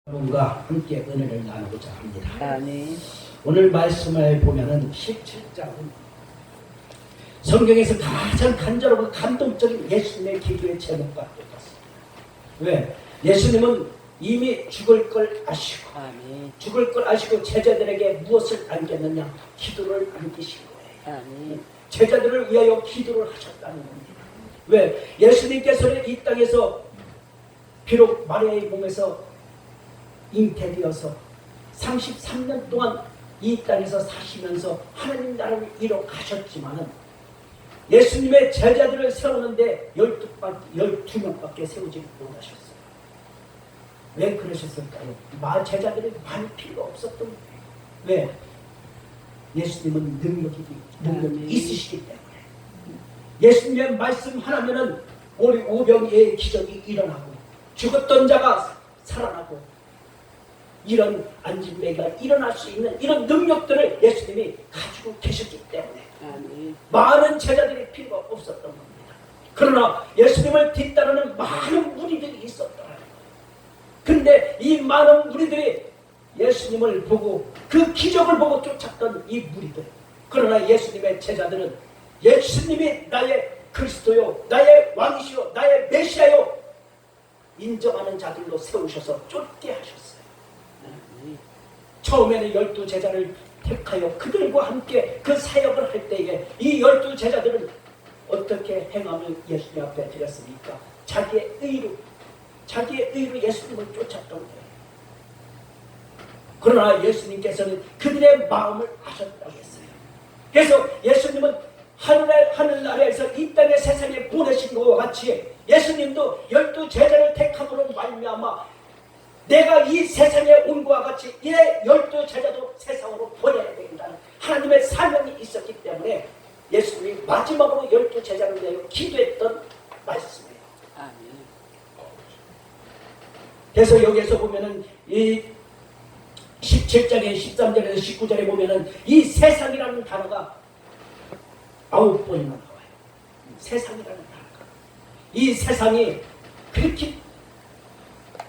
여러분과 함께 은혜를 나누고자 합니다. 아멘. 오늘 말씀을 보면은 17장은 성경에서 가장 간절하고 감동적인 예수님의 기도의 제목과 똑같습니다. 왜? 예수님은 이미 죽을 걸 아시고 아멘. 죽을 걸 아시고 제자들에게 무엇을 안겼느냐? 기도를 안기신 거예요. 아멘. 제자들을 위하여 기도를 하셨다는 겁니다. 왜? 예수님께서는 이 땅에서 비록 마리아의 몸에서 잉태되어서 33년 동안 이 땅에서 사시면서 하나님 나라를 이뤄 가셨지만은 예수님의 제자들을 세우는데 12명밖에 세우지 못하셨어요. 왜 그러셨을까요? 제자들이 많이 필요 없었던 거예요. 왜? 예수님은 능력이 있으시기 때문에. 예수님의 말씀 하나면은 오병이의 기적이 일어나고 죽었던 자가 살아나고 이런 안진뱅이가 일어날 수 있는 이런 능력들을 예수님이 가지고 계셨기 때문에 많은 제자들이 필요가 없었던 겁니다. 그러나 예수님을 뒤따르는 많은 무리들이 있었더라고요. 근데 이 많은 무리들이 예수님을 보고 그 기적을 보고 쫓았던 이 무리들, 그러나 예수님의 제자들은 예수님이 나의 그리스도요, 나의 왕이시요, 나의 메시아요 인정하는 자들로 세우셔서 쫓게 하셨어요. 처음에는 12제자를 택하여 그들과 함께 그 사역을 할 때에 이 12제자들은 어떻게 행함을 예수님 앞에 드렸습니까? 자기의 의로 예수님을 쫓았던 거예요. 그러나 예수님께서는 그들의 마음을 아셨다고 했어요. 그래서 예수님은 하늘나라에서 이 땅의 세상에 보내신 것과 같이 예수님도 12제자를 택함으로 말미암아 내가 이 세상에 온 것과 같이 이 12제자도 세상으로 보내야 된다는 하나님의 사명이 있었기 때문에 예수님이 마지막으로 12제자를 위하여 기도했던 말씀이에요. 아멘. 그래서 여기에서 보면은 이 17장에 13절에서 19절에 보면은 이 세상이라는 단어가 9번이나 나와요. 세상이라는 단어가. 이 세상이 그렇게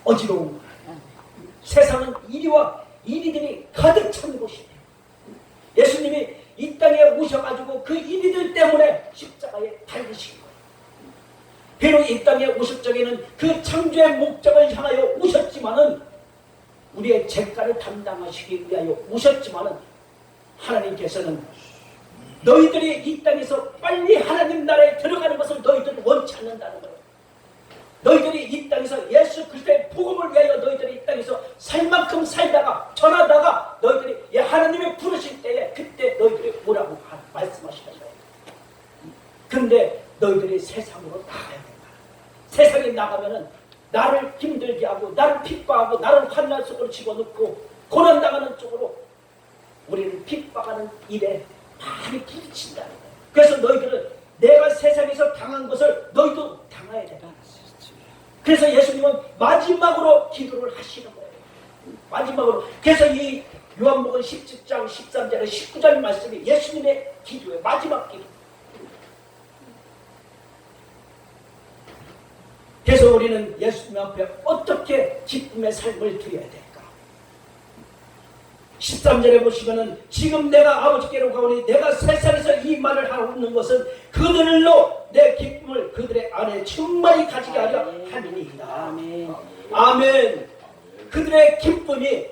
어지러운 거예요. 세상은 이리들이 가득 찬 곳이에요. 예수님이 이 땅에 오셔가지고 그 이리들 때문에 십자가에 달리신 거예요. 비록 이 땅에 오실 적에는 그 창조의 목적을 향하여 오셨지만은 우리의 죄가를 담당하시기 위하여 오셨지만은 하나님께서는 너희들이 이 땅에서 빨리 하나님 나라에 들어가는 것을 너희들은 원치 않는다는 거예요. 너희들이 이 땅에서 예수 그리스도의 복음을 위하여 너희들이 이 땅에서 살 만큼 살다가 전하다가 너희들이 하나님이 부르실 때에 그때 너희들이 오라고 말씀하시는 거예요. 근데 너희들이 세상으로 나가야 된다. 세상에 나가면은 나를 힘들게 하고 나를 핍박하고 나를 환난 속으로 집어넣고 고난당하는 쪽으로 우리를 핍박하는 일에 많이 부딪힌다는 거예요. 그래서 너희들은 내가 세상에서 당한 것을 너희도 당해야 된다. 그래서 예수님은 마지막으로 기도를 하시는 거예요. 마지막으로. 그래서 이 요한복음 17장 13절에 19절 말씀이 예수님의 기도예요. 마지막 기도. 그래서 우리는 예수님 앞에 어떻게 기쁨의 삶을 드려야 될까? 13절에 보시면은 지금 내가 아버지께로 가오니 내가 세상에서 이 말을 하고 있는 것은 그들로 내 기쁨을 그들의 안에 충만히 가지게 하려 함이니이다. 아멘. 아멘. 그들의 기쁨이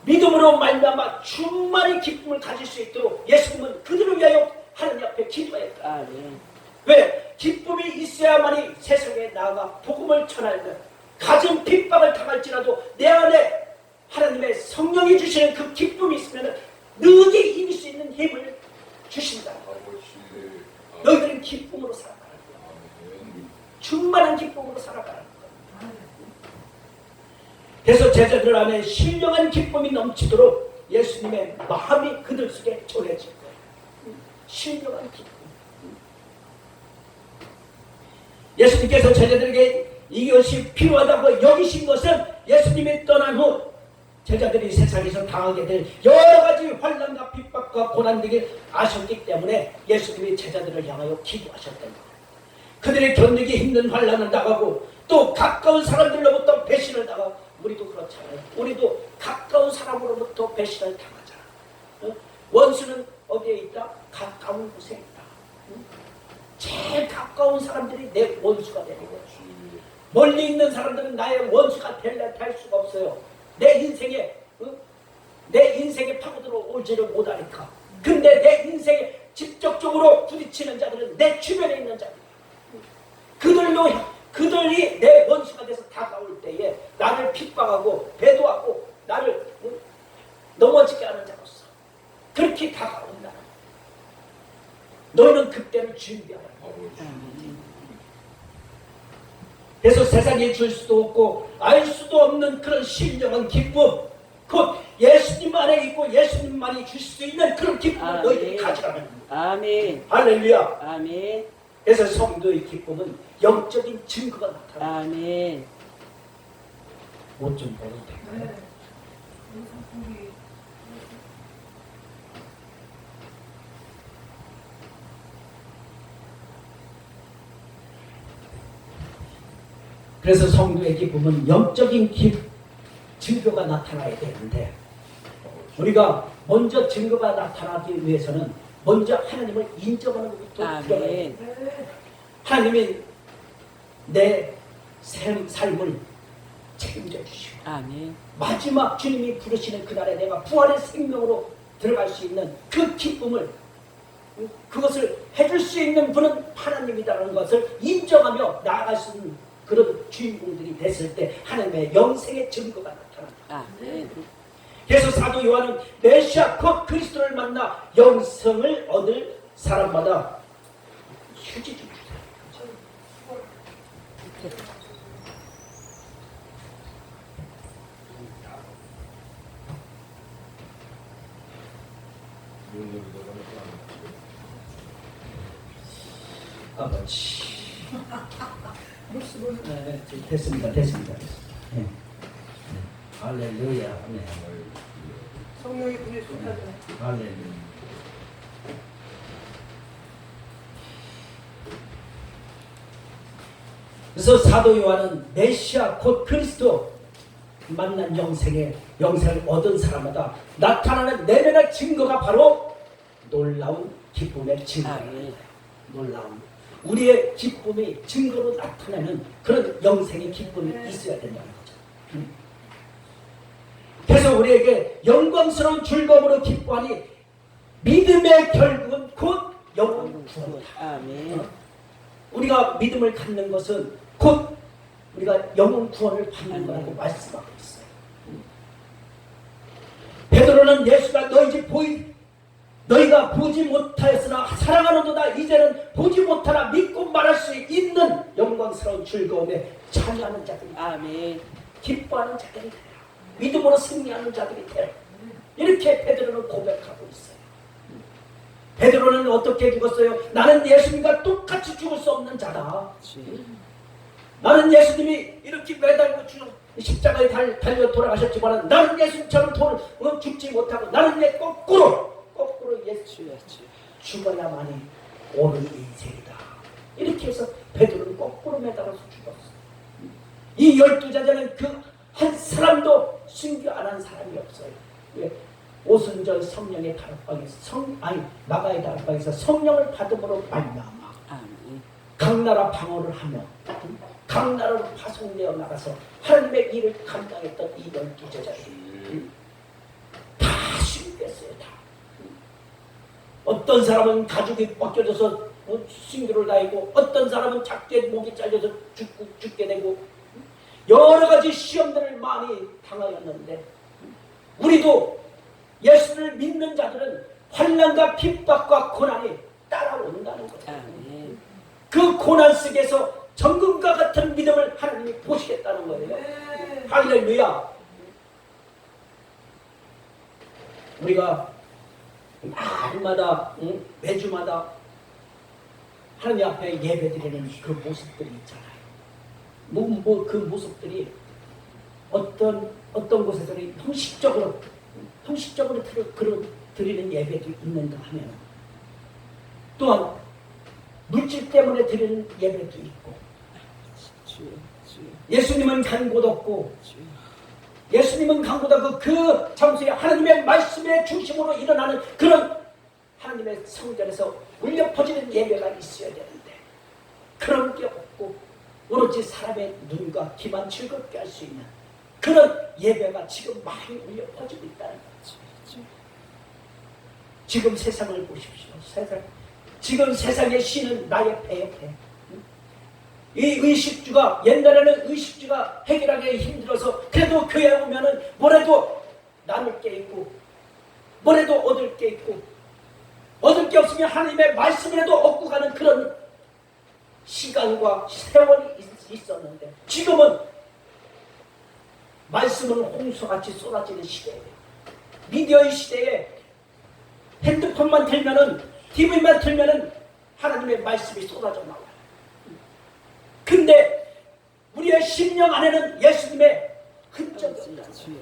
믿음으로 말미암아 충만히 기쁨을 가질 수 있도록 예수님은 그들을 위하여 하나님 앞에 기도했다. 아멘. 왜? 기쁨이 있어야만이 세상에 나아가 복음을 전하는 가진 핍박을 당할지라도 내 안에 하나님의 성령이 주시는 그 기쁨이 있으면 능히 이길 수 있는 힘을 주신다. 너희들은 기쁨으로 살아가는 거야. 충만한 기쁨으로 살아가는 거야. 그래서 제자들 안에 신령한 기쁨이 넘치도록 예수님의 마음이 그들 속에 전해질 거예요. 신령한 기쁨. 예수님께서 제자들에게 이것이 필요하다고 여기신 것은 예수님이 떠난 후 제자들이 세상에서 당하게 될 여러 가지 환난과 핍박과 고난 등을 아셨기 때문에 예수님이 제자들을 향하여 기도하셨던 거예요. 그들이 견디기 힘든 환난을 당하고 또 가까운 사람들로부터 배신을 당하고 우리도 그렇잖아요. 우리도 가까운 사람으로부터 배신을 당하잖아. 원수는 어디에 있다? 가까운 곳에 있다. 제일 가까운 사람들이 내 원수가 되는 거지. 멀리 있는 사람들은 나의 원수가 될 수가 없어요. 내 인생에 파고들어 오지를 못하니까. 근데 내 인생에 직접적으로 부딪히는 자들은 내 주변에 있는 자들. 그들이 내 원수가 돼서 다가올 때에 나를 핍박하고 배도하고 나를 넘어지게 하는 자로서 그렇게 다가온다. 너희는 그때를 준비하라. 그래서 세상에 줄 수도 없고 알 수도 없는 그런 신령한 기쁨, 곧 예수님 안에 있고 예수님만이 줄 수 있는 그런 기쁨을 너희들이 가지라는 겁니다. 아멘. 할렐루야. 아멘. 그래서 성도의 기쁨은 영적인 증거가 나타납니다. 아멘. 옷 좀 벗어도 될까요? 그래서 성도의 기쁨은 영적인 증거가 나타나야 되는데 우리가 먼저 증거가 나타나기 위해서는 먼저 하나님을 인정하는 것부터 들어가야 됩니다. 하나님이 내 삶을 책임져 주시고 아멘. 마지막 주님이 부르시는 그날에 내가 부활의 생명으로 들어갈 수 있는 그 기쁨을 그것을 해줄 수 있는 분은 하나님이라는 것을 인정하며 나아갈 수 있는 그런 주인공들이 됐을 때 하나님의 영생의 증거가 나타납니다. 아멘. 그래서 사도 요한은 메시아 곧 그리스도를 만나 영생을 얻을 사람마다 휴지 좀 주세요. 아버지. 네, 됐습니다. 네. 할렐루야. 네. 성령의 분이 좋다잖아요. 할렐루야. 그래서 사도 요한은 메시아 곧 그리스도 만난 영생을 얻은 사람마다 나타나는 내면의 증거가 바로 놀라운 기쁨의 증거입니다. 놀라운 우리의 기쁨이 증거로 나타내는 그런 영생의 기쁨이 있어야 된다는 거죠. 그래서 우리에게 영광스러운 즐거움으로 기뻐하니 믿음의 결국은 곧 영원 구원이다. 아멘. 우리가 믿음을 갖는 것은 곧 우리가 영원 구원을 받는 거라고 말씀하고 있어요. 베드로는 예수가 너희가 보지 못하였으나 사랑하는도다 이제는 보지 못하나 믿고 말할 수 있는 영광스러운 즐거움에 참여하는 자들이 아멘. 기뻐하는 자들이 돼요. 믿음으로 승리하는 자들이 돼요. 이렇게 베드로는 고백하고 있어요. 베드로는 어떻게 죽었어요? 나는 예수님과 똑같이 죽을 수 없는 자다. 나는 예수님이 이렇게 매달고 십자가에 달려 돌아가셨지만 나는 예수님처럼 죽지 못하고 나는 거꾸로 예수 죽어야만이 옳은 인생이다. 이렇게 해서 베드로는 거꾸로 매달아서 죽었어. 이 12제자는 그 한 사람도 순교 안 한 사람이 없어요. 왜? 오순절 성령의 다락방에서 마가의 다락방에서 성령을 받음으로 말미암아 각 나라 방언을 하며 각 나라로 파송되어 나가서 하나님의 일을 감당했던 이 12제자들이 다 순교했어요. 다. 어떤 사람은 가죽이 벗겨져서 순교를 다니고 어떤 사람은 작게 목이 잘려서 죽게 되고 여러 가지 시험들을 많이 당하였는데 우리도 예수를 믿는 자들은 환난과 핍박과 고난이 따라온다는 거예요. 그 고난 속에서 정금과 같은 믿음을 하나님이 보시겠다는 거예요. 할렐루야. 우리가 날마다 매주마다 하나님 앞에 예배드리는 그 모습들이 있잖아요. 그 모습들이 어떤 곳에서는 형식적으로 드리는 예배도 있는가 하면 또한 물질 때문에 드리는 예배도 있고 예수님은 간 곳 없고 예수님은 강보다 그 장소에 하나님의 말씀의 중심으로 일어나는 그런 하나님의 성전에서 울려 퍼지는 예배가 있어야 되는데 그런 게 없고 오로지 사람의 눈과 귀만 즐겁게 할 수 있는 그런 예배가 지금 많이 울려 퍼지고 있다는 거죠. 지금 세상을 보십시오. 지금 세상의 신은 나의 배 옆에 이 의식주가 옛날에는 의식주가 해결하기 힘들어서 그래도 교회에 오면은 뭐라도 나눌 게 있고 뭐라도 얻을 게 있고 얻을 게 없으면 하나님의 말씀이라도 얻고 가는 그런 시간과 세월이 있었는데 지금은 말씀은 홍수같이 쏟아지는 시대예요. 미디어의 시대에 핸드폰만 들면은 TV만 틀면은 하나님의 말씀이 쏟아져 나와요. 근데 우리의 심령 안에는 예수님의 흔적이 없잖아요.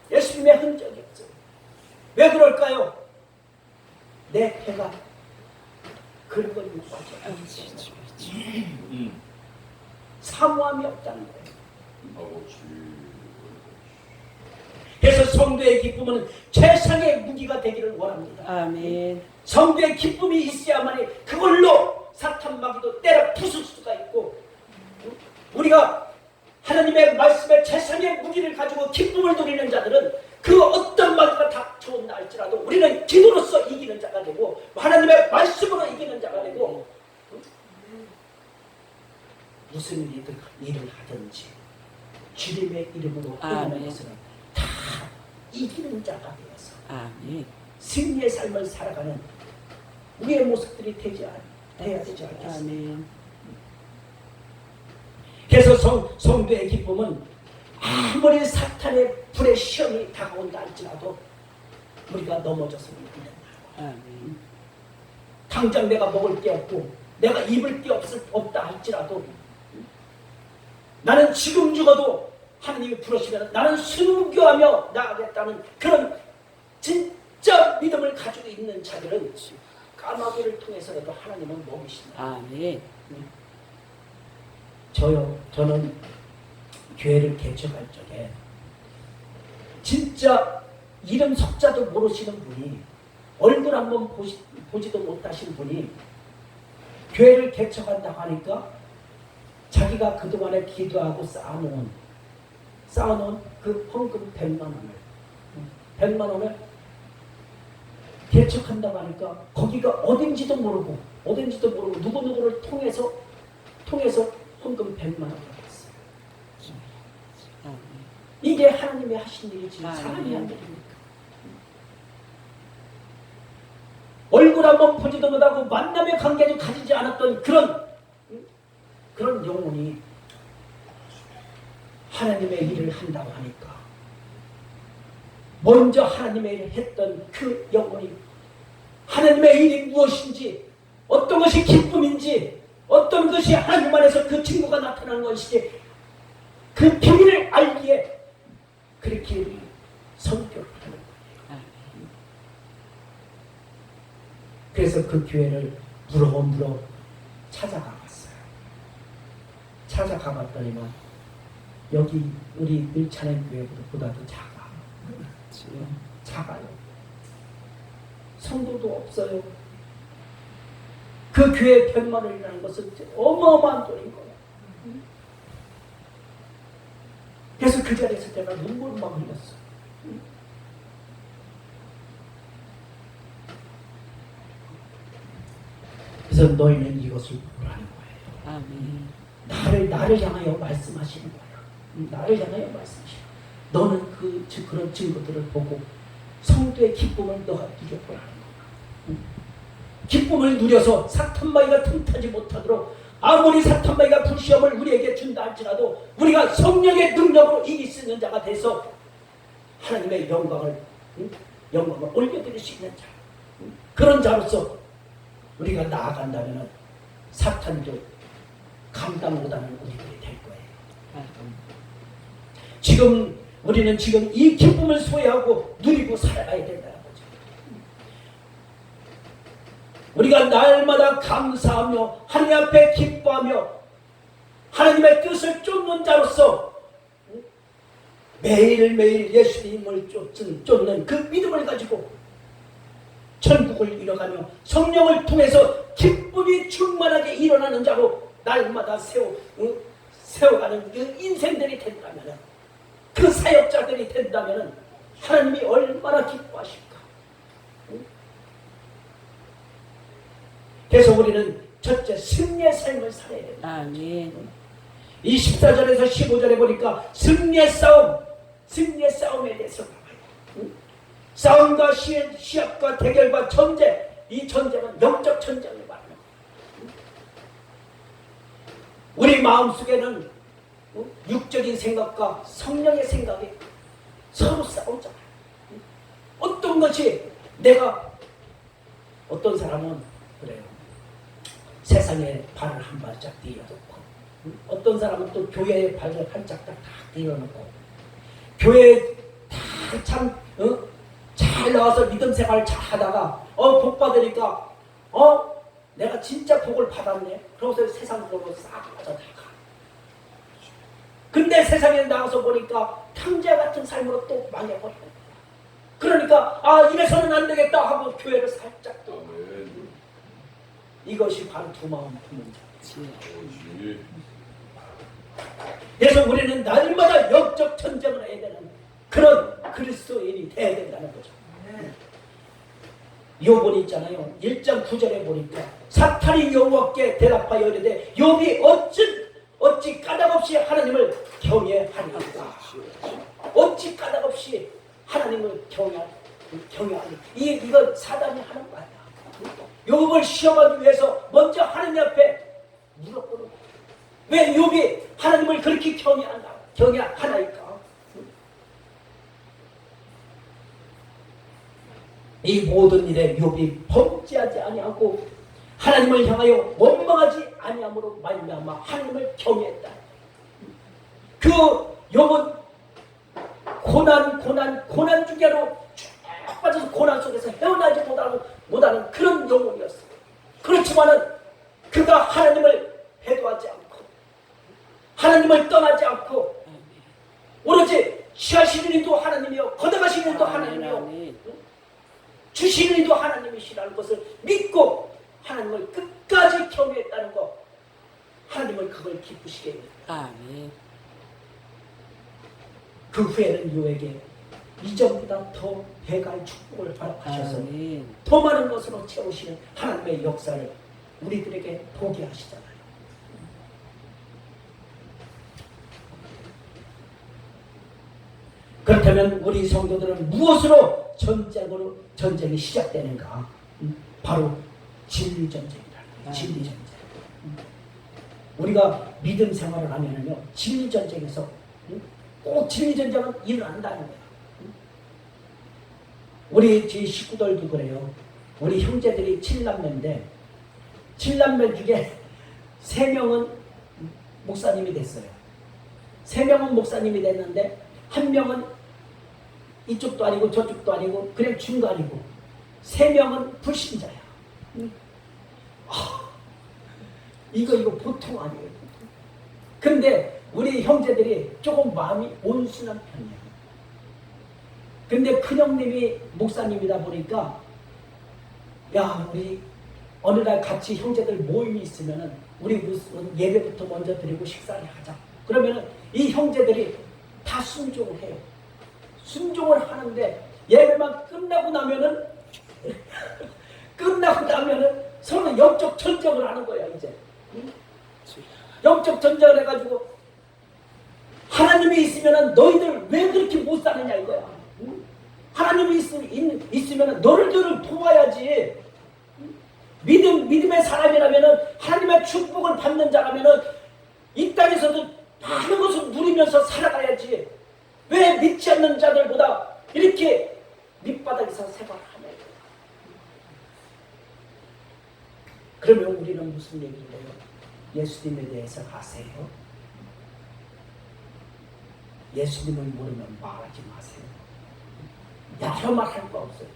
예수님의 흔적이 없어요. 왜 그럴까요? 내 배가 그런 걸 못 가져. 사모함이 없다는 거예요. 그래서 성도의 기쁨은 최상의 무기가 되기를 원합니다. 아멘. 성도의 기쁨이 있어야만이 그걸로 사탄 마귀도 때려 부술 수가 있고 우리가 하나님의 말씀의 최상의 무기를 가지고 기쁨을 누리는 자들은 그 어떤 마귀가 닥쳐온다 할지라도 우리는 기도로서 이기는 자가 되고 하나님의 말씀으로 이기는 자가 되고 무슨 일을 하든지 주님의 이름으로 행하는 것은 다 이기는 자가 되어서 아멘. 승리의 삶을 살아가는 우리의 모습들이 돼야 되지 않겠습니까? 아멘. 그래서 성도의 기쁨은 아무리 사탄의 불의 시험이 다가온다 할지라도 우리가 넘어져서는 안 된다. 아멘. 당장 내가 먹을 게 없고 내가 입을 게 없다 할지라도 나는 지금 죽어도 하나님이 부르시면 나는 순교하며 나아가겠다는 그런 진짜 믿음을 가지고 있는 자들은 까마귀를 통해서라도 하나님은 먹이신다. 아멘. 저는 교회를 개척할 적에 진짜 이름 석자도 모르시는 분이 얼굴 한번 보지도 못하신 분이 교회를 개척한다고 하니까 자기가 그동안에 기도하고 쌓아놓은 그 헌금 100만 원을 개척한다고 하니까 거기가 어딘지도 모르고 누구누구를 통해서 헌금 100만 원을 받았어요. 이게 하나님이 하신 일이지 사람이 한 일입니까? 얼굴 한번 보지도 못하고 만남의 관계도 가지지 않았던 그런 영혼이 하나님의 일을 한다고 하니까 먼저 하나님의 일을 했던 그 영혼이 하나님의 일이 무엇인지 어떤 것이 기쁨인지 어떤 것이 하나님 안에서 그 증거가 나타나는 것인지 그 비밀을 알기에 그렇게 선교를 하는 거예요. 그래서 그 교회를 물어 찾아가 봤어요. 찾아가 봤더니만 여기 우리 밀찬의 교회보다도 작아요. 성도도 없어요. 그 교회 100만 원이라는 것은 어마어마한 돈인 거예요. 그래서 그 자리에서 내가 눈물을 막 흘렸어. 그래서 너희는 이것을 보라는 거예요. 아멘. 나를 향하여 말씀하시는 거예요. 나를 향하여 말씀하시는 거예요. 너는 그런 증거들을 보고 성도의 기쁨을 너가 누려보라는 거예요. 기쁨을 누려서 사탄마귀가 틈타지 못하도록 아무리 사탄마귀가 불시험을 우리에게 준다 할지라도 우리가 성령의 능력으로 이길 수 있는 자가 돼서 하나님의 영광을 올려드릴 수 있는 자, 그런 자로서 우리가 나아간다면 사탄도 감당 못하는 우리들이 될 거예요. 우리는 지금 이 기쁨을 소유하고 누리고 살아가야 된다는 거죠. 우리가 날마다 감사하며 하나님 앞에 기뻐하며 하나님의 뜻을 쫓는 자로서 매일매일 예수님을 쫓는 그 믿음을 가지고 천국을 이뤄가며 성령을 통해서 기쁨이 충만하게 일어나는 자로 날마다 세워가는 그 인생들이 된다면, 그 사역자들이 된다면 하나님이 얼마나 기뻐하실까. 그래서 우리는 첫째 승리의 삶을 살아야 된다. 아멘. 이 14절에서 15절에 보니까 승리의 싸움에 대해서 나와요. 싸움과 시합과 대결과 전쟁, 이 전쟁은 영적 전쟁을 말해요. 우리 마음속에는 육적인 생각과 성령의 생각이 서로 싸우잖아요. 어떤 것이 어떤 사람은 그래요. 세상에 발을 한 발짝 띄워놓고, 어떤 사람은 또 교회에 발을 한짝 딱 띄워놓고, 교회에 참 잘 나와서 믿음 생활 잘 하다가 복 받으니까 내가 진짜 복을 받았네. 그러고서 세상 복으로 싹 빠져나가. 근데 세상에 나가서 보니까 탕자 같은 삶으로 또 망해버리는 거야. 그러니까 이래서는 안 되겠다 하고 교회를 살짝 또. 이것이 바로 두 마음 품는 자지. 그래서 우리는 날마다 영적 전쟁을 해야 되는 그런 그리스도인이 돼야 된다는 거죠. 욥은 있잖아요. 1장 9절에 보니까 사탄이 여호와께 대답하여 이르되 욥이 어찌 까닭없이 하나님을 경외하리까. 어찌 까닭없이 하나님을 경외하리. 이거 사단이 하는 말이야. 욥을 시험하기 위해서 먼저 하나님 앞에 물어보는 거야. 왜 욥이 하나님을 그렇게 경외하나이까? 이 모든 일에 욥이 범죄하지 아니하고 하나님을 향하여 원망하지 아니함으로 말미암아 하나님을 경외했다. 그 욥은 고난 중에로 쭉 빠져서 고난 속에서 헤어나지 못하는 그런 영혼이었어. 그렇지만은 그가 하나님을 배도하지 않고 하나님을 떠나지 않고 오로지 취하시는 이도 하나님이요 걷어가시는 이도 하나님이요 주시는 이도 하나님이시라는 것을 믿고 하나님을 끝까지 경외했다는 것, 하나님을 그걸 기쁘시게 해요. 아멘. 그 후에는 요에게 이전보다 더 배갈 축복을 하셔서 더 많은 것으로 채우시는 하나님의 역사를 우리들에게 보게 하시잖아요. 그렇다면 우리 성도들은 무엇으로 전쟁이 시작되는가? 바로 진리 전쟁이라는 거예요. 진리 전쟁. 우리가 믿음 생활을 하면은요, 진리 전쟁에서 꼭 진리 전쟁은 일어난다는 거예요. 우리 제 식구들도 그래요. 우리 형제들이 7남매인데 7남매 중에 3명은 목사님이 됐어요. 3명은 목사님이 됐는데 1명은 이쪽도 아니고 저쪽도 아니고 그냥 중간이고 3명은 불신자야. 이거 보통 아니에요. 근데 우리 형제들이 조금 마음이 온순한 편이에요. 근데 큰형님이 목사님이다 보니까 우리 어느 날 같이 형제들 모임이 있으면은 우리 무슨 예배부터 먼저 드리고 식사를 하자. 그러면은 이 형제들이 다 순종을 해요. 순종을 하는데 예배만 끝나고 나면은 서로 영적 전쟁을 하는 거야 이제. 영적 전쟁을 해가지고 하나님이 있으면은 너희들 왜 그렇게 못 사느냐 이거야. 하나님이 있으면은 너희들을 도와야지. 믿음의 사람이라면은 하나님의 축복을 받는 자라면은 이 땅에서도 많은 것을 누리면서 살아가야지. 왜 믿지 않는 자들보다 이렇게 밑바닥에서 생활하냐. 그러면 우리는 무슨 얘기를 해요? 예수님에 대해서 아세요? 예수님을 모르면 말하지 마세요. 여러 말 할 거 없어요.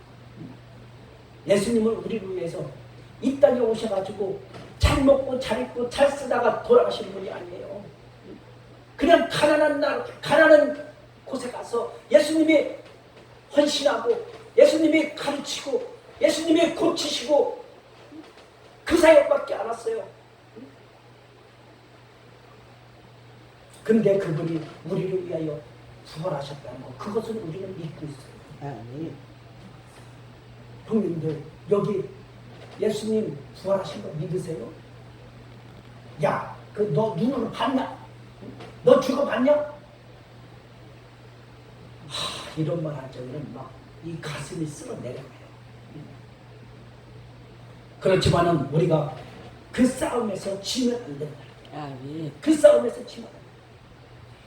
예수님은 우리를 위해서 이 땅에 오셔가지고 잘 먹고 잘 입고 잘 쓰다가 돌아가시는 분이 아니에요. 그냥 가난한 곳에 가서 예수님이 헌신하고 예수님이 가르치고 예수님이 고치시고 그 사역밖에 안 왔어요. 근데 그분이 우리를 위하여 부활하셨다는 거, 그것을 우리는 믿고 있어요. 아멘. 형님들, 여기 예수님 부활하신 거 믿으세요? 야, 그 너 눈으로 봤냐? 너 죽어봤냐? 이런 말 하자면 막 이 가슴이 쓸어내려가요. 그렇지만은 우리가 그 싸움에서 지면 안 된다. 아멘. 그 싸움에서 지면 안 된다.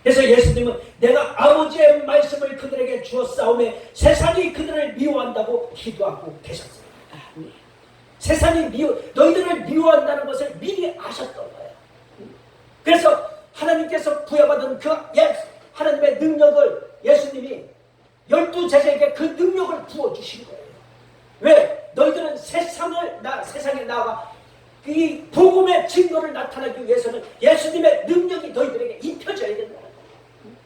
그래서 예수님은 내가 아버지의 말씀을 그들에게 주었사오매 세상이 그들을 미워한다고 기도하고 계셨어요. 아멘. 세상이 너희들을 미워한다는 것을 미리 아셨던 거예요. 그래서 하나님께서 부여받은 그 하나님의 능력을 예수님이 12제자에게 그 능력을 부어주신 거예요. 왜? 너희들은 세상에 나아가 이 복음의 증거를 나타내기 위해서는 예수님의 능력이 너희들에게 입혀져야 된다는 거예요.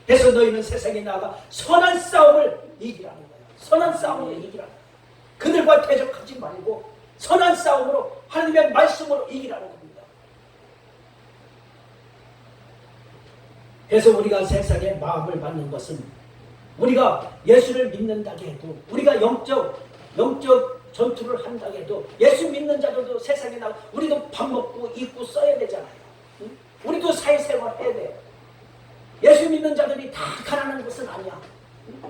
그래서 너희는 세상에 나아가 선한 싸움을 이기라는 거예요. 선한 싸움을 이기라는 거예요. 그들과 대적하지 말고 선한 싸움으로 하나님의 말씀으로 이기라는 겁니다. 그래서 우리가 세상에 마음을 받는 것은 우리가 예수를 믿는다고 해도 우리가 영적 전투를 한다고 해도 예수 믿는 자들도 세상에 나가 우리도 밥 먹고 입고 써야 되잖아요. 응? 우리도 사회생활 해야 돼요. 예수 믿는 자들이 다 가난한 것은 아니야. 응?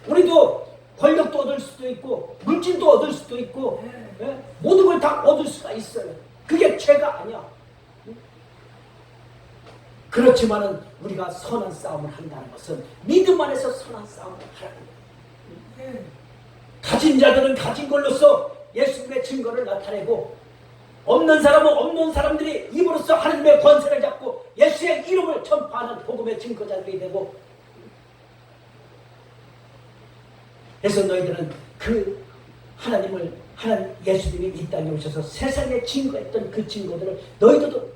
우리도 권력도 얻을 수도 있고 물질도 얻을 수도 있고 예? 모든 걸 다 얻을 수가 있어요. 그게 죄가 아니야. 그렇지만은 우리가 선한 싸움을 한다는 것은 믿음 안에서 선한 싸움을 하라는 거예요. 가진 자들은 가진 걸로서 예수님의 증거를 나타내고 없는 사람은 없는 사람들이 입으로써 하나님의 권세를 잡고 예수의 이름을 전파하는 복음의 증거자들이 되고 그래서 너희들은 그 하나님 예수님이 이 땅에 오셔서 세상에 증거했던 그 증거들을 너희들도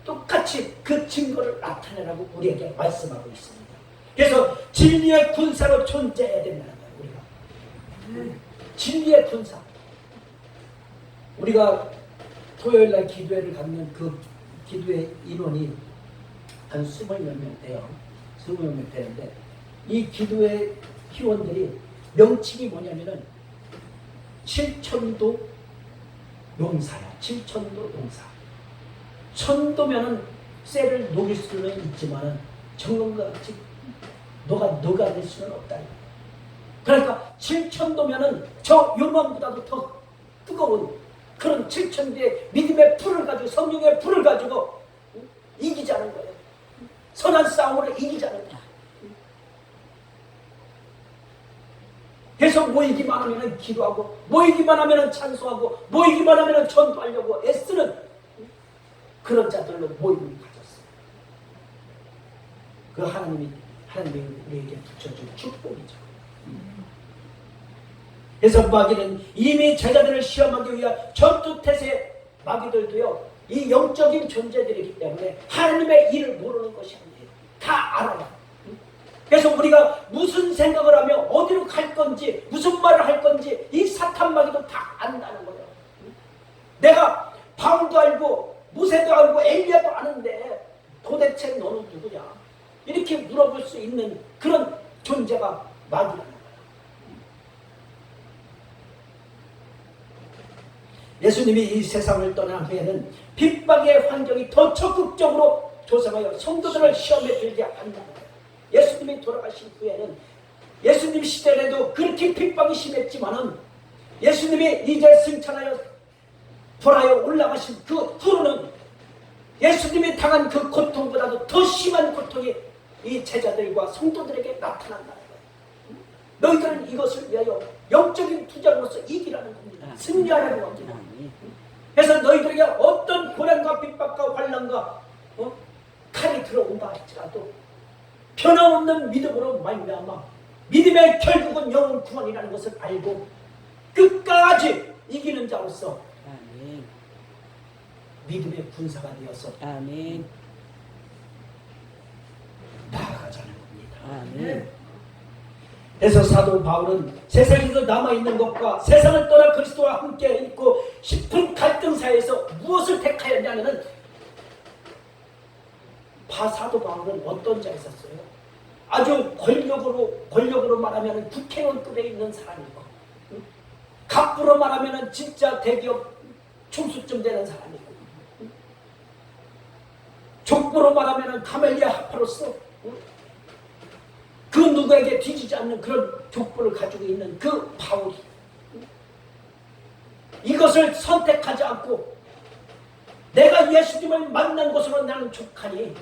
똑같이 그 증거를 나타내라고 우리에게 말씀하고 있습니다. 그래서 진리의 군사로 존재해야 된다는 거예요. 우리가 진리의 군사. 우리가 토요일날 기도회를 갖는 그 기도회 인원이 한 20몇 명 돼요. 20몇 명 되는데 이 기도회 회원들이 명칭이 뭐냐면은 7천도 용사야. 7천도 용사. 천도면은 쇠를 녹일 수는 있지만은 정금과 같이 녹아낼 수는 없다. 그러니까 7천도면은 저 요만보다도 더 뜨거운 그런 7천도의 믿음의 불을 가지고 성령의 불을 가지고 이기자는 거예요. 선한 싸움으로 이기자는 거예요. 그래서 모이기만 하면은 기도하고 모이기만 하면은 찬송하고 모이기만 하면은 전도하려고 애쓰는 그런 자들로 모임을 가졌어요. 그 하나님이 우리에게 붙여준 축복이죠. 그래서 마귀는 이미 제자들을 시험하기 위한 전투태세 마귀들도요. 이 영적인 존재들이기 때문에 하나님의 일을 모르는 것이 아니에요. 다 알아요. 그래서 우리가 무슨 생각을 하며 어디로 갈 건지 무슨 말을 할 건지 이 사탄 마귀도 다 안다는 거예요. 내가 바울도 알고 모세도 알고 엘리야도 아는데 도대체 너는 누구냐? 이렇게 물어볼 수 있는 그런 존재가 마귀라는 거예요. 예수님이 이 세상을 떠난 후에는 핍박의 환경이 더 적극적으로 조성하여 성도들을 시험에 들게 한다는 거예요. 예수님이 돌아가신 후에는 예수님 시대에도 그렇게 핍박이 심했지만은 예수님이 이제 승천하여 돌아여 올라가신 그 후로는 예수님이 당한 그 고통보다도 더 심한 고통이 이 제자들과 성도들에게 나타난다는 거예요. 너희들은 이것을 위하여 영적인 투쟁으로서 이기라는 겁니다. 승리하라는 겁니다. 그래서 너희들에게 어떤 고난과 핍박과 환난과 칼이 들어온다 할지라도 변함없는 믿음으로 말미암아 믿음의 결국은 영혼 구원이라는 것을 알고 끝까지 이기는 자로서 믿음의 군사가 되어서 아멘. 아멘. 그래서 사도 바울은 세상에서 남아있는 것과 세상을 떠나 그리스도와 함께 있고 싶은 갈등사에서 무엇을 택하였냐면은 사도 바울은 어떤 자였었어요? 아주 권력으로 말하면 국회의원급에 있는 사람이고, 갑부로 말하면 진짜 대기업 총수쯤 되는 사람이고, 족보로 말하면 가멜리아 하파로서 그 누구에게 뒤지지 않는 그런 족보를 가지고 있는 그 바울이 이것을 선택하지 않고 내가 예수님을 만난 것으로 나는 족하니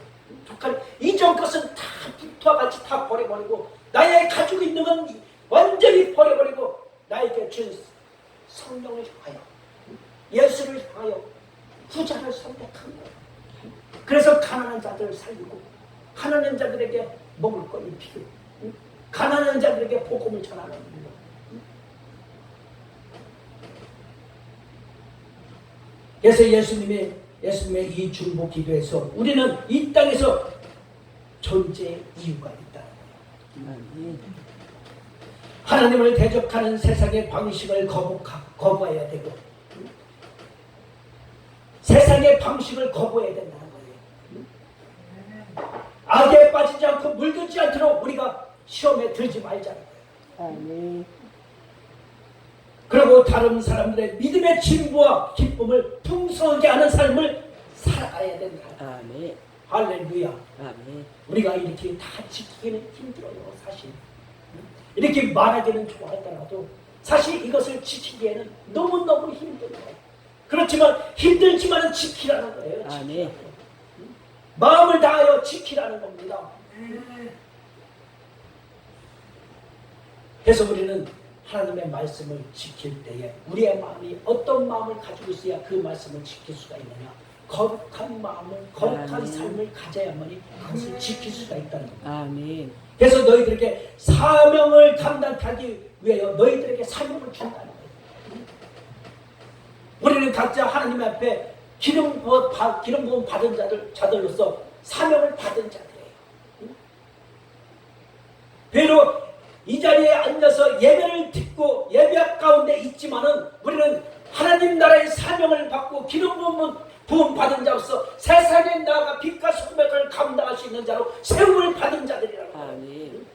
이전 것은 다 불토와 같이 다 버려버리고 나의 가지고 있는 건 완전히 버려버리고 나에게 준 성령을 향하여 예수를 향하여 후자를 선택한 거예요. 그래서 가난한 자들을 살리고 가난한 자들에게 먹을 걸 입히고 가난한 자들에게 복음을 전하는 거예요. 그래서 예수님의 이 중보 기도에서 우리는 이 땅에서 존재의 이유가 있다는 거예요. 하나님을 대적하는 세상의 방식을 거부해야 되고 세상의 방식을 거부해야 된다는 거예요. 악에 빠지지 않고 물들지 않도록 우리가 시험에 들지 말자는 거예요. 그리고 다른 사람들의 믿음의 진보와 기쁨을 풍성하게 하는 삶을 살아가야 된다. 아멘. 할렐루야. 아멘. 우리가 이렇게 다 지키기는 힘들어요, 사실. 이렇게 말하기는 좋아하더라도 사실 이것을 지키기에는 너무너무 힘들어요. 그렇지만 힘들지만 지키라는 거예요. 아멘. 마음을 다하여 지키라는 겁니다. 그래서 우리는 하나님의 말씀을 지킬 때에 우리의 마음이 어떤 마음을 가지고 있어야 그 말씀을 지킬 수가 있느냐. 거룩한 마음을, 거룩한 삶을 가져야만이 그것을 지킬 수가 있다는 겁니다. 아멘. 그래서 너희들에게 사명을 감당하기 위하여 너희들에게 사명을 준다는 거예요. 우리는 각자 하나님 앞에 기름 부음 받은 자들로서 사명을 받은 자들이에요. 비록 이 자리에 앉아서 예배를 듣고 예배 가운데 있지만은 우리는 하나님 나라의 사명을 받고 기름 부음 받은 자로서 세상에 나아가 빛과 소명을 감당할 수 있는 자로 세움을 받은 자들이라고 합니다. 아멘.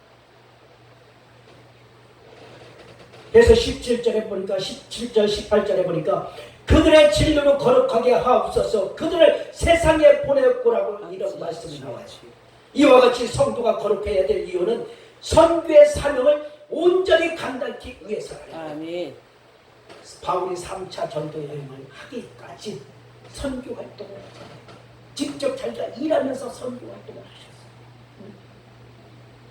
그래서 17절에 보니까 17절 18절에 보니까 그들의 진리로 거룩하게 하옵소서 그들을 세상에 보내고라고 이런 말씀이 나와요. 이와 같이 성도가 거룩해야 될 이유는 선교의 사명을 온전히 감당하기 위해서라요. 아멘. 바울이 3차 전도 여행을 하기까지 선교 활동을 했잖아요. 직접 자기가 일하면서 선교 활동을 하셨어요.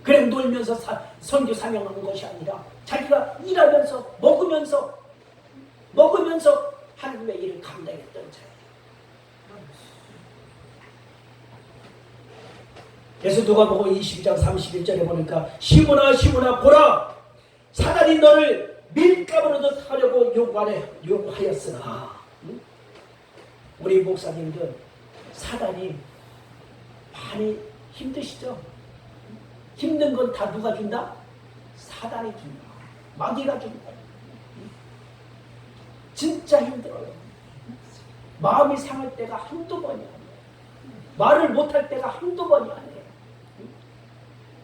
그래 놀면서 선교 사명하는 것이 아니라 자기가 일하면서 먹으면서 하나님의 일을 감당했던 자예요. 그래서 누가복음 22장 31절에 보니까 시므나 보라 사단이 너를 밀가루로 하려고 요구하였으나 우리 목사님들 사단이 많이 힘드시죠? 힘든 건 다 누가 준다? 사단이 준다. 마귀가 준다. 진짜 힘들어요. 마음이 상할 때가 한두 번이 아니에요. 말을 못할 때가 한두 번이 아니에요.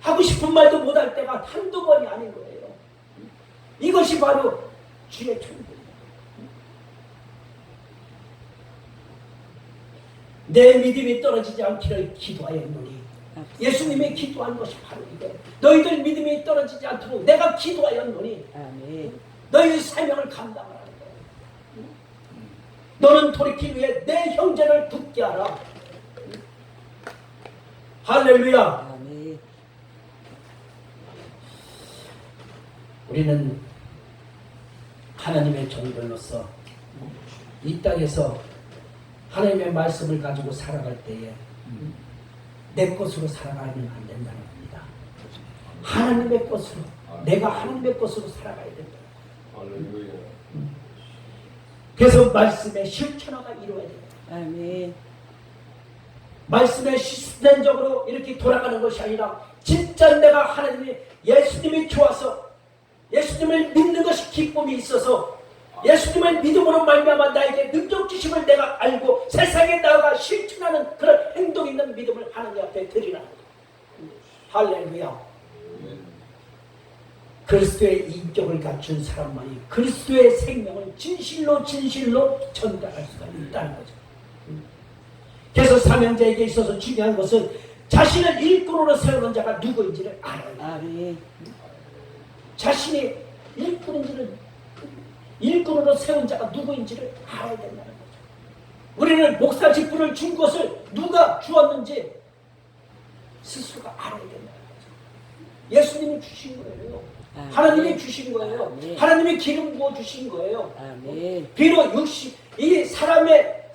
하고 싶은 말도 못할 때가 한두 번이 아닌 거예요. 이것이 바로 주의 천국입니다. 내 믿음이 떨어지지 않기를 기도하였노니 예수님이 기도한 것이 바로 이거예요. 너희들 믿음이 떨어지지 않도록 내가 기도하였노니 아멘. 너희 사명을 감당하라는 거예요. 너는 돌이키기 위해 내 형제를 붙게 하라. 할렐루야. 아멘. 우리는 하나님의 종들로서 이 땅에서 하나님의 말씀을 가지고 살아갈 때에 내 것으로 살아가면 안 된다는 겁니다. 하나님의 것으로, 내가 하나님의 것으로 살아가야 된다. 그래서 말씀의 실천화가 이루어야 된다. 아멘. 말씀에 시스템적으로 이렇게 돌아가는 것이 아니라 진짜 내가 하나님이 예수님이 좋아서 예수님을 믿는 것이 기쁨이 있어서 예수님을 믿음으로 말미암아 나에게 능력 주심을 내가 알고 세상에 나아가 실천하는 그런 행동 있는 믿음을 하나님 앞에 드리라는 거예요. 할렐루야. 그리스도의 인격을 갖춘 사람만이 그리스도의 생명을 진실로 전달할 수가 있다는 거죠. 그래서 사명자에게 있어서 중요한 것은 자신을 일꾼으로 세우는 자가 누구인지를 알아야 돼요. 자신이 일꾼으로 세운 자가 누구인지를 알아야 된다는 거죠. 우리는 목사 직분을 준 것을 누가 주었는지 스스로가 알아야 된다는 거죠. 예수님이 주신 거예요. 하나님이 주신 거예요. 하나님이 기름 부어 주신 거예요. 비록 이 사람의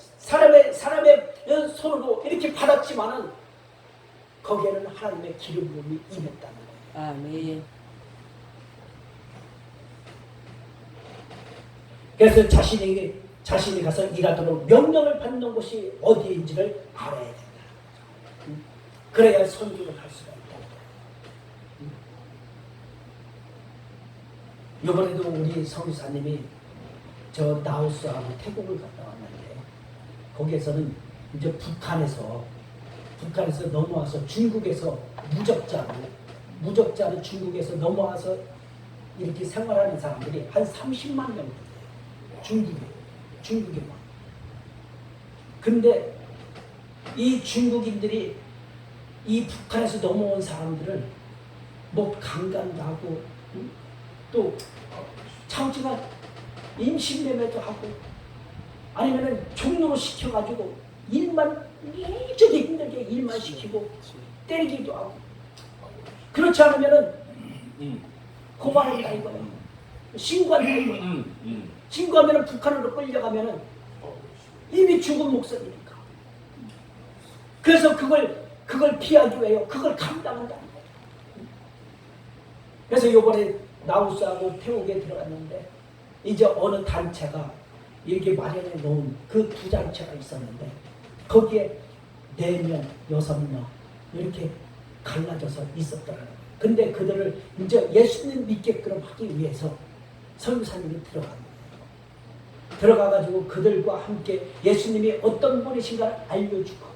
손으로 이렇게 받았지만은 거기에는 하나님의 기름 부음이 임했다는 거예요. 아멘. 그래서 자신이 가서 일하도록 명령을 받는 곳이 어디인지를 알아야 된다는 거죠. 그래야 선교를 할 수가 있다는 거예요. 이번에도 우리 성유사님이 저 라오스하고 태국을 갔다 왔는데 거기에서는 이제 북한에서 넘어와서 중국에서 무적자로 중국에서 넘어와서 이렇게 생활하는 사람들이 한 30만 명 돼요. 중국에만. 근데 이 중국인들이 이 북한에서 넘어온 사람들을 뭐 강간도 하고 또 차우지가 임신매매도 하고 아니면은 종로로 시켜가지고 일만 무지하게 힘들게 일만 시키고 때리기도 하고 그렇지 않으면은 고발한다 이거예요. 신고한다 이거예요. 신고하면은 북한으로 끌려가면은 이미 죽은 목숨이니까. 그래서 그걸 피하기 위해 그걸 감당한다는 거예요. 그래서 이번에 라오스하고 태국에 들어갔는데 이제 어느 단체가 이렇게 마련해 놓은 그 두 단체가 있었는데 거기에 4명, 6명 이렇게 갈라져서 있었더라고요. 근데 그들을 이제 예수님 믿게끔 하기 위해서 선교사님이 들어가가지고 그들과 함께 예수님이 어떤 분이신가를 알려주고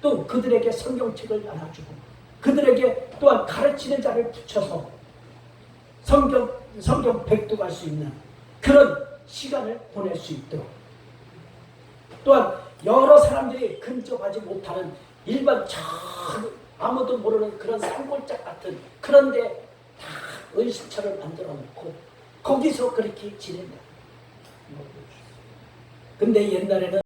또 그들에게 성경책을 나눠주고 그들에게 또한 가르치는 자를 붙여서 성경 백독할 수 있는 그런 시간을 보낼 수 있도록 또한 여러 사람들이 근접하지 못하는 일반 아무도 모르는 그런 산골짝 같은 그런데 다 은신처를 만들어 놓고 거기서 그렇게 지낸다. 근데 옛날에는